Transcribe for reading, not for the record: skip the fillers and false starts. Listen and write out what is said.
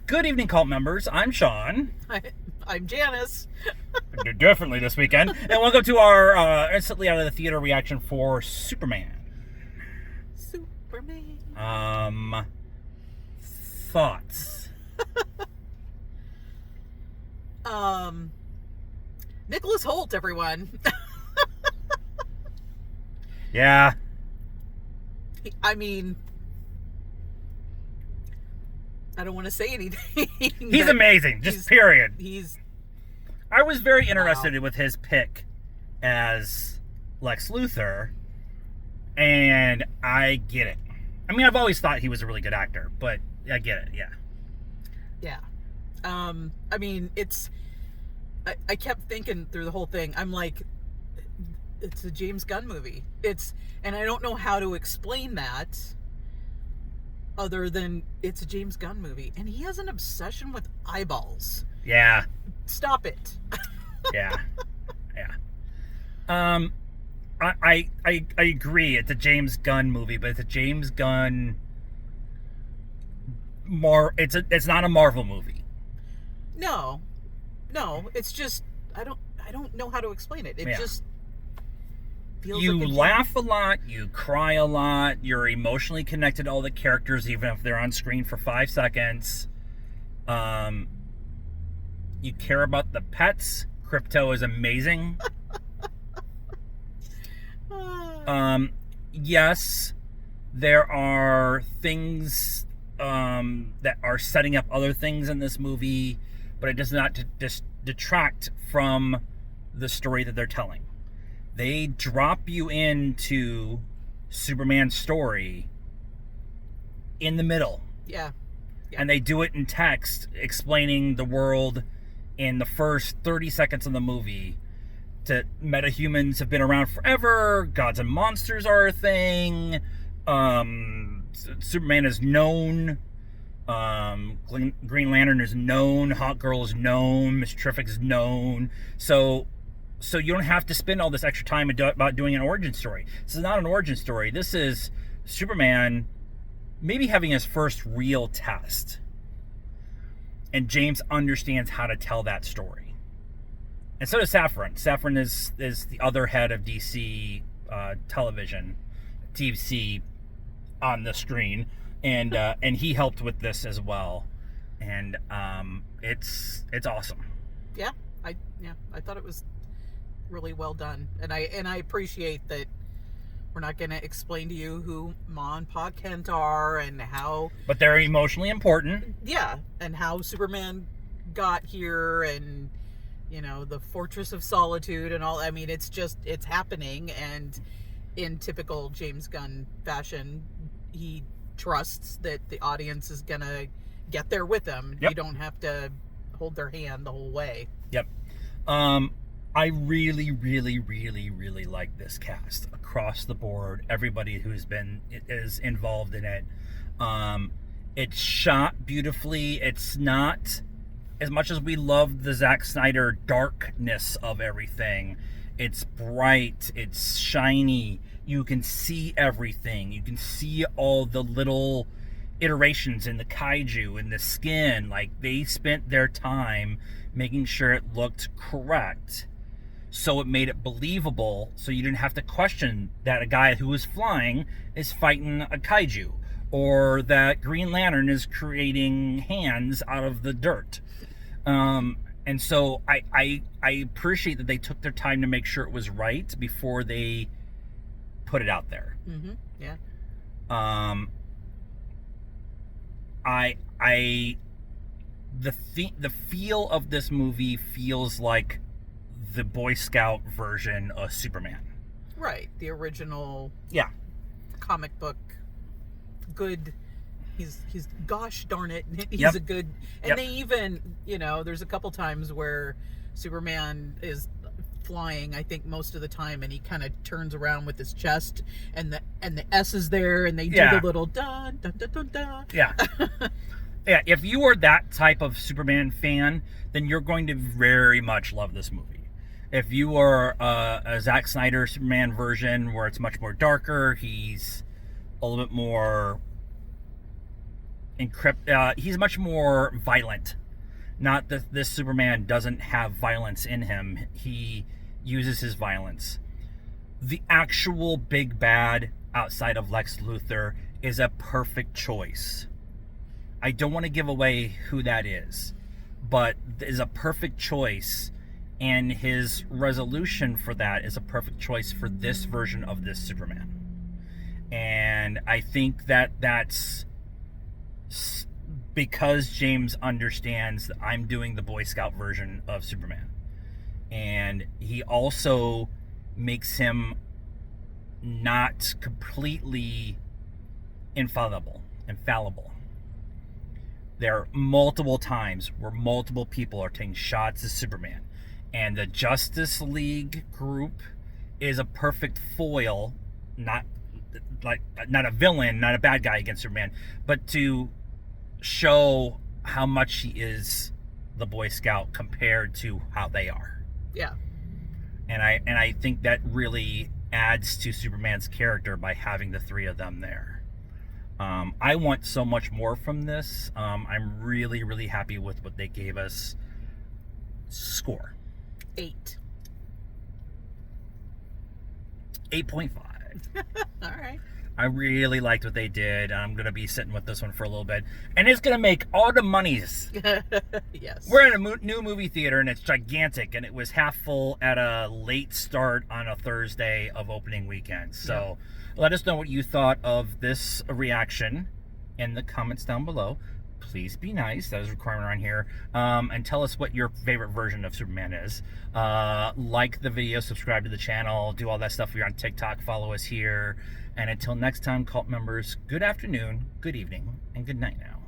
Good evening, cult members. I'm Sean. I'm Janice. Definitely this weekend. And welcome to our instantly out of the theater reaction for Superman. Superman. Thoughts? Nicholas Hoult, everyone. Yeah. I mean, I don't want to say anything. He's amazing. Just period. I was very interested with his pick as Lex Luthor, and I get it. I mean, I've always thought he was a really good actor, but I get it, yeah. Yeah. I mean, I kept thinking through the whole thing, I'm like, it's a James Gunn movie. And I don't know how to explain that other than it's a James Gunn movie. And he has an obsession with eyeballs. Yeah. Stop it. Yeah. I agree. It's a James Gunn movie, but it's a James Gunn it's not a Marvel movie. No, it's just I don't know how to explain it. It just feels you like laugh a lot, you cry a lot, you're emotionally connected to all the characters, even if they're on screen for 5 seconds. You care about the pets. Crypto is amazing. Yes, there are things that are setting up other things in this movie, but it does not detract from the story that they're telling. They drop you into Superman's story in the middle. Yeah. And they do it in text, explaining the world in the first 30 seconds of the movie. To metahumans have been around forever. Gods and monsters are a thing. Superman is known. Green Lantern is known. Hawk Girl is known. Miss Terrific is known. So you don't have to spend all this extra time about doing an origin story. This is not an origin story. This is Superman maybe having his first real test. And James understands how to tell that story. And so does Safran. Safran is the other head of DC television, DC on the screen. And he helped with this as well. And it's awesome. Yeah, I thought it was really well done, and I appreciate that we're not going to explain to you who Ma and Pa Kent are and how, but they're emotionally important. Yeah, and how Superman got here, and the Fortress of Solitude and all. I mean, it's happening, and in typical James Gunn fashion, he trusts that the audience is gonna get there with them. Yep. You don't have to hold their hand the whole way. Yep. I really, really, really, really like this cast across the board. Everybody is involved in it. It's shot beautifully. It's not, as much as we love the Zack Snyder darkness of everything, it's bright, it's shiny. You can see everything. You can see all the little iterations in the kaiju, in the skin. Like, they spent their time making sure it looked correct, so it made it believable, so you didn't have to question that a guy who is flying is fighting a kaiju, or that Green Lantern is creating hands out of the dirt. And so I appreciate that they took their time to make sure it was right before they put it out there. Mm-hmm. Yeah. The feel of this movie feels like the Boy Scout version of Superman. Right. The original. Yeah. Comic book. Good. He's gosh darn it. He's Yep. a good. And Yep. they even, there's a couple times where Superman is flying, I think most of the time, and he kind of turns around with his chest, and the S is there, and they do the little dun dun dun dun dun. Yeah. Yeah, if you are that type of Superman fan, then you're going to very much love this movie. If you are a Zack Snyder Superman version where it's much more darker, he's a little bit more he's much more violent. Not that this Superman doesn't have violence in him. He uses his violence. The actual big bad outside of Lex Luthor is a perfect choice. I don't want to give away who that is, but is a perfect choice, and his resolution for that is a perfect choice for this version of this Superman. And I think that that's because James understands that I'm doing the Boy Scout version of Superman. And he also makes him not completely infallible. There are multiple times where multiple people are taking shots at Superman. And the Justice League group is a perfect foil, not a villain, not a bad guy against Superman, but to show how much he is the Boy Scout compared to how they are. Yeah. And I think that really adds to Superman's character by having the three of them there. I want so much more from this. I'm really, really happy with what they gave us. Score. 8. 8.5. All right. I really liked what they did. I'm going to be sitting with this one for a little bit. And it's going to make all the monies. Yes. We're in a new movie theater, and it's gigantic. And it was half full at a late start on a Thursday of opening weekend. So let us know what you thought of this reaction in the comments down below. Please be nice. That is a requirement around here. And tell us what your favorite version of Superman is. Like the video, subscribe to the channel, do all that stuff. We're on TikTok. Follow us here. And until next time, cult members, good afternoon, good evening, and good night now.